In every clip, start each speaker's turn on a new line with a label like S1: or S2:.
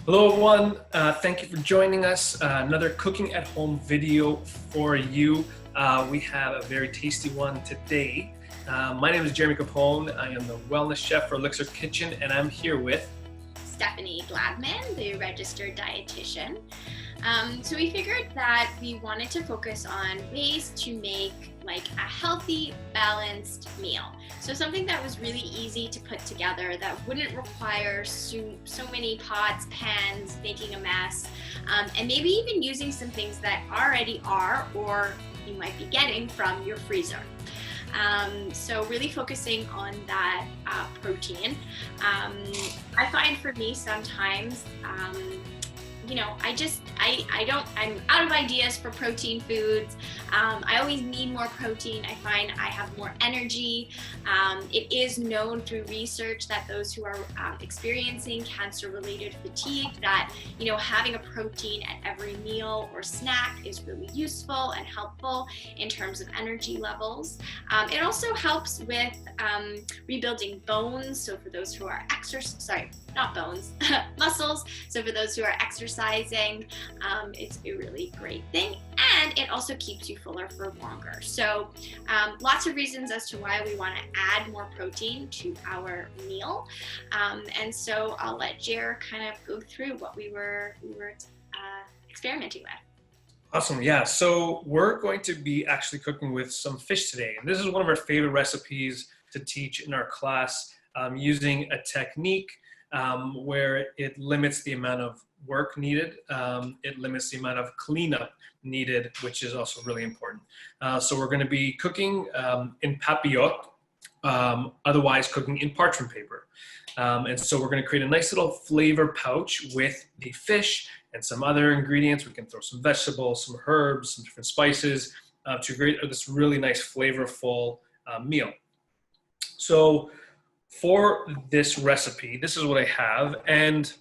S1: Hello everyone, thank you for joining us. Another cooking at home video for you. We have a very tasty one today. My name is Jeremy Capone. I am the wellness chef for ELLICSR Kitchen, and I'm here with
S2: Stephanie Gladman, the registered dietitian. So we figured that we wanted to focus on ways to make like a healthy, balanced meal. So something that was really easy to put together, that wouldn't require so many pots, pans, making a mess, and maybe even using some things that already are or you might be getting from your freezer. So really focusing on that protein. I find for me sometimes, I'm out of ideas for protein foods. I always need more protein. I find I have more energy. It is known through research that those who are experiencing cancer-related fatigue, that having a protein at every meal or snack is really useful and helpful in terms of energy levels. It also helps with rebuilding bones. So for those who are muscles. So for those who are exercising, it's a really great thing. And it also keeps you fuller for longer. So lots of reasons as to why we want to add more protein to our meal. And so I'll let Jer kind of go through what we were experimenting with.
S1: Awesome. Yeah, so we're going to be actually cooking with some fish today. And this is one of our favorite recipes to teach in our class, using a technique where it limits the amount of work needed. It limits the amount of cleanup needed, which is also really important. So we're going to be cooking in papillote, otherwise cooking in parchment paper. And so we're going to create a nice little flavor pouch with the fish and some other ingredients. We can throw some vegetables, some herbs, some different spices to create this really nice flavorful meal. So for this recipe, this is what I have. And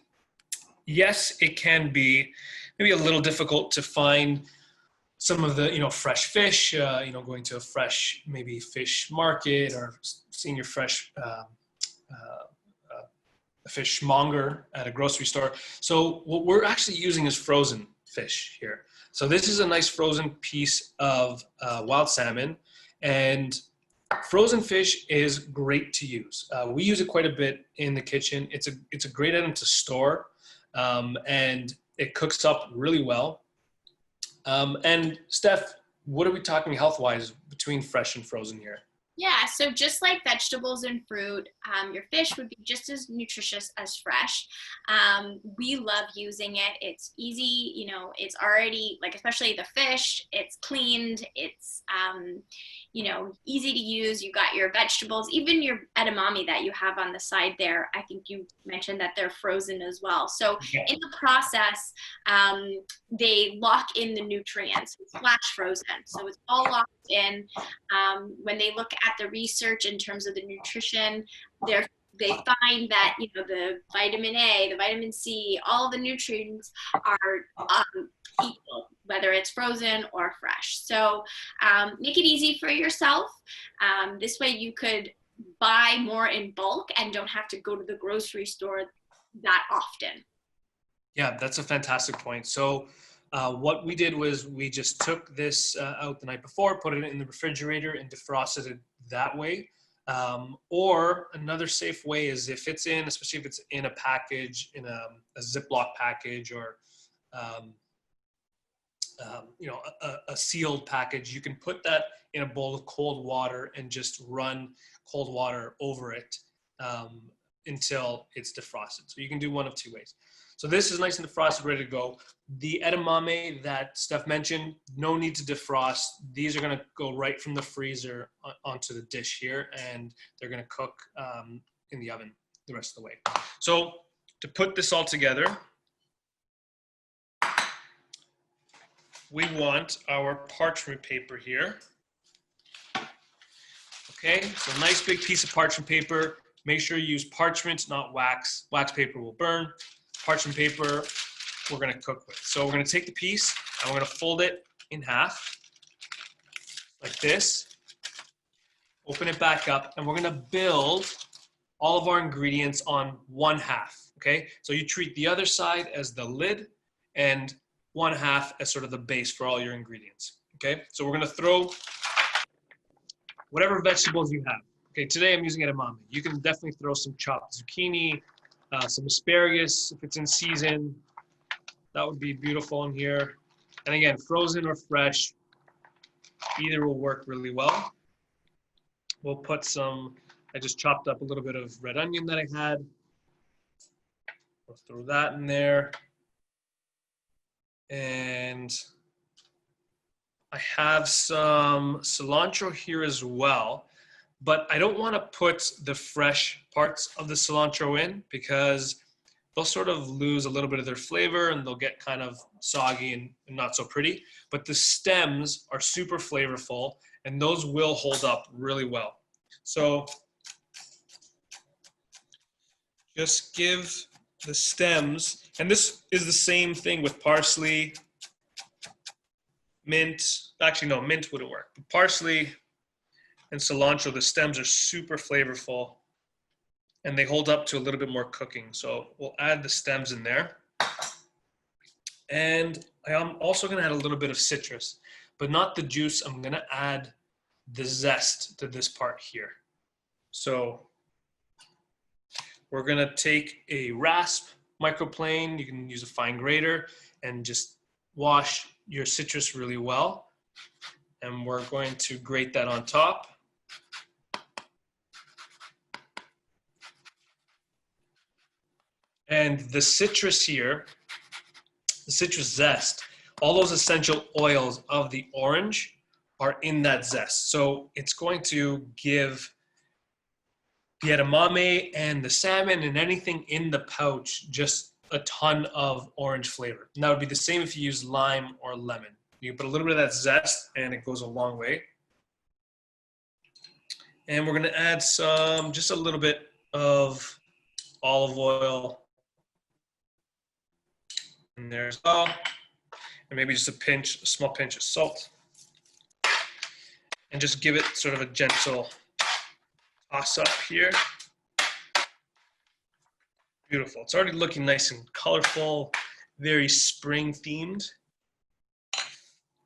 S1: yes, it can be maybe a little difficult to find some of the, fresh fish, going to a fresh, maybe fish market or seeing your fresh fishmonger at a grocery store. So what we're actually using is frozen fish here. So this is a nice frozen piece of wild salmon, and frozen fish is great to use. We use it quite a bit in the kitchen. It's a great item to store, and it cooks up really well. And Steph, what are we talking health-wise between fresh and frozen here?
S2: Yeah, so just like vegetables and fruit, your fish would be just as nutritious as fresh. We love using it. It's easy, it's already, like, especially the fish, it's cleaned, it's, easy to use. You got your vegetables, even your edamame that you have on the side there. I think you mentioned that they're frozen as well. So in the process, they lock in the nutrients. It's flash frozen, so it's all locked in. When they look at the research in terms of the nutrition, they find that the vitamin A, the vitamin C, all the nutrients are equal, whether it's frozen or fresh. So make it easy for yourself. This way you could buy more in bulk and don't have to go to the grocery store that often.
S1: Yeah, that's a fantastic point. So what we did was we just took this out the night before, put it in the refrigerator and defrosted it that way. Or another safe way is especially if it's in a package, in a Ziploc package, or a sealed package, you can put that in a bowl of cold water and just run cold water over it until it's defrosted. So you can do one of two ways. So this is nice and defrosted, ready to go. The edamame that Steph mentioned, no need to defrost. These are going to go right from the freezer onto the dish here, and they're going to cook in the oven the rest of the way. So to put this all together, we want our parchment paper here. Okay, so a nice big piece of parchment paper. Make sure you use parchment, not wax. Wax paper will burn. Parchment paper we're going to cook with. So we're going to take the piece and we're going to fold it in half like this. Open it back up, and we're going to build all of our ingredients on one half, okay? So you treat the other side as the lid and one half as sort of the base for all your ingredients, okay? So we're gonna throw whatever vegetables you have. Okay, today I'm using edamame. You can definitely throw some chopped zucchini, some asparagus if it's in season. That would be beautiful in here. And again, frozen or fresh, either will work really well. We'll put some, I just chopped up a little bit of red onion that I had. We'll throw that in there. And I have some cilantro here as well, but I don't want to put the fresh parts of the cilantro in because they'll sort of lose a little bit of their flavor and they'll get kind of soggy and not so pretty. But the stems are super flavorful and those will hold up really well. So just give the stems, and this is the same thing with parsley, mint. Actually, no, mint wouldn't work. But parsley and cilantro, the stems are super flavorful and they hold up to a little bit more cooking. So we'll add the stems in there. And I'm also gonna add a little bit of citrus, but not the juice. I'm gonna add the zest to this part here. So we're gonna take a rasp microplane, you can use a fine grater, and just wash your citrus really well. And we're going to grate that on top. And the citrus here, the citrus zest, all those essential oils of the orange are in that zest. So it's going to give the edamame and the salmon and anything in the pouch just a ton of orange flavor. And that would be the same if you use lime or lemon. You put a little bit of that zest and it goes a long way. And we're gonna add some, just a little bit of olive oil in there as well. And maybe just a small pinch of salt. And just give it sort of a gentle toss up here. Beautiful. It's already looking nice and colorful, very spring themed.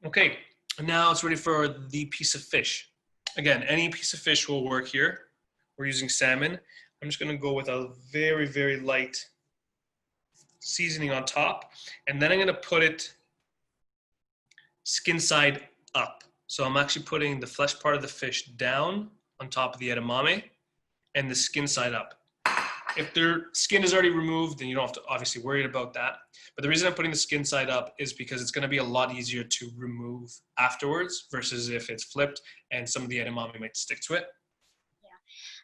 S1: Okay, now it's ready for the piece of fish. Again, any piece of fish will work here. We're using salmon. I'm just gonna go with a very, very light seasoning on top. And then I'm gonna put it skin side up. So I'm actually putting the flesh part of the fish down on top of the edamame and the skin side up. If their skin is already removed, then you don't have to obviously worry about that. But the reason I'm putting the skin side up is because it's gonna be a lot easier to remove afterwards versus if it's flipped and some of the edamame might stick to it.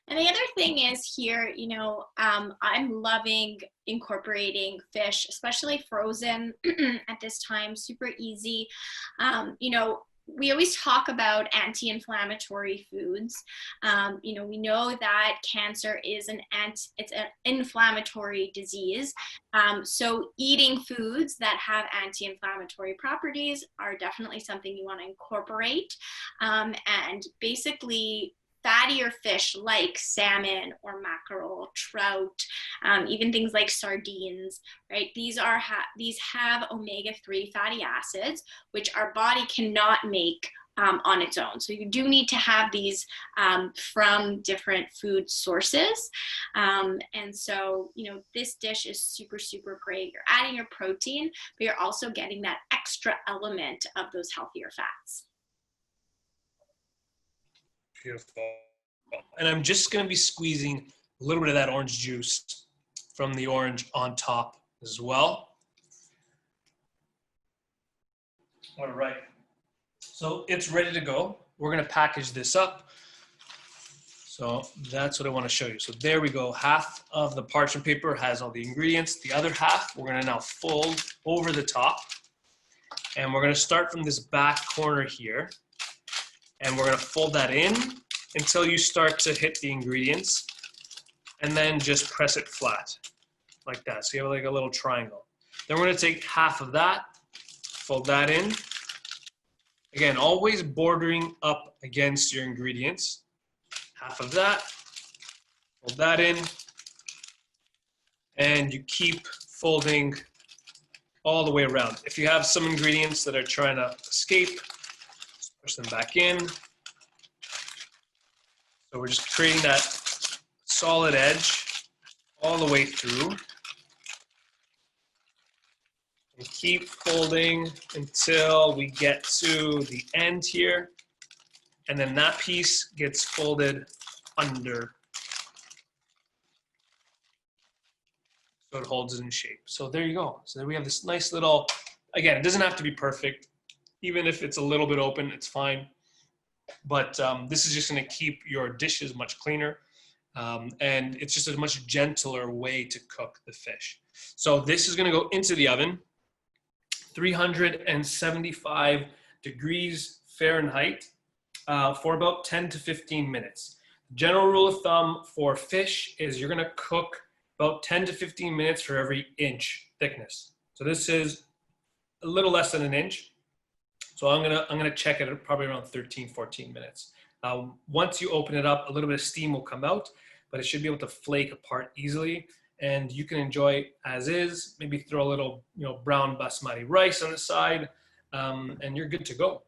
S2: And the other thing is here, you know, I'm loving incorporating fish, especially frozen at this time, super easy. You know, we always talk about anti-inflammatory foods. You know, we know that cancer is it's an inflammatory disease. So eating foods that have anti-inflammatory properties are definitely something you want to incorporate. And basically, fattier fish like salmon or mackerel, trout, even things like sardines, right? These have omega-3 fatty acids, which our body cannot make on its own. So you do need to have these from different food sources. And so, you know, this dish is super, super great. You're adding your protein, but you're also getting that extra element of those healthier fats.
S1: Beautiful. And I'm just going to be squeezing a little bit of that orange juice from the orange on top as well. All right. So it's ready to go. We're going to package this up. So that's what I want to show you. So there we go. Half of the parchment paper has all the ingredients. The other half, we're going to now fold over the top. And we're going to start from this back corner here. And we're going to fold that in until you start to hit the ingredients, and then just press it flat like that. So you have like a little triangle. Then we're going to take half of that, fold that in. Again, always bordering up against your ingredients. Half of that, Fold that in. And you keep folding all the way around. If you have some ingredients that are trying to escape, push them back in. So we're just creating that solid edge all the way through. And keep folding until we get to the end here. And then that piece gets folded under. So it holds it in shape. So there you go. So there we have this nice little, again, it doesn't have to be perfect. Even if it's a little bit open, it's fine. But this is just gonna keep your dishes much cleaner. And it's just a much gentler way to cook the fish. So this is gonna go into the oven, 375 degrees Fahrenheit for about 10 to 15 minutes. General rule of thumb for fish is you're gonna cook about 10 to 15 minutes for every inch thickness. So this is a little less than an inch. So I'm gonna check it at probably around 13, 14 minutes. Once you open it up, a little bit of steam will come out, but it should be able to flake apart easily. And you can enjoy as is, maybe throw a little brown basmati rice on the side, and you're good to go.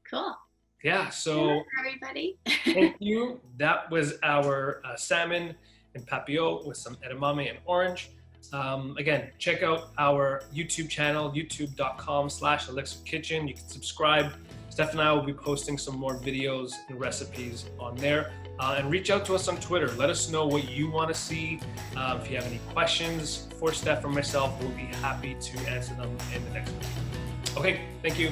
S2: Cool.
S1: Yeah, so
S2: everybody.
S1: Thank you. That was our salmon and papillote with some edamame and orange. Again, check out our YouTube channel, youtube.com/Elixir Kitchen. You can subscribe. Steph and I will be posting some more videos and recipes on there. And reach out to us on Twitter. Let us know what you want to see. If you have any questions for Steph or myself, we'll be happy to answer them in the next one. Okay, thank you.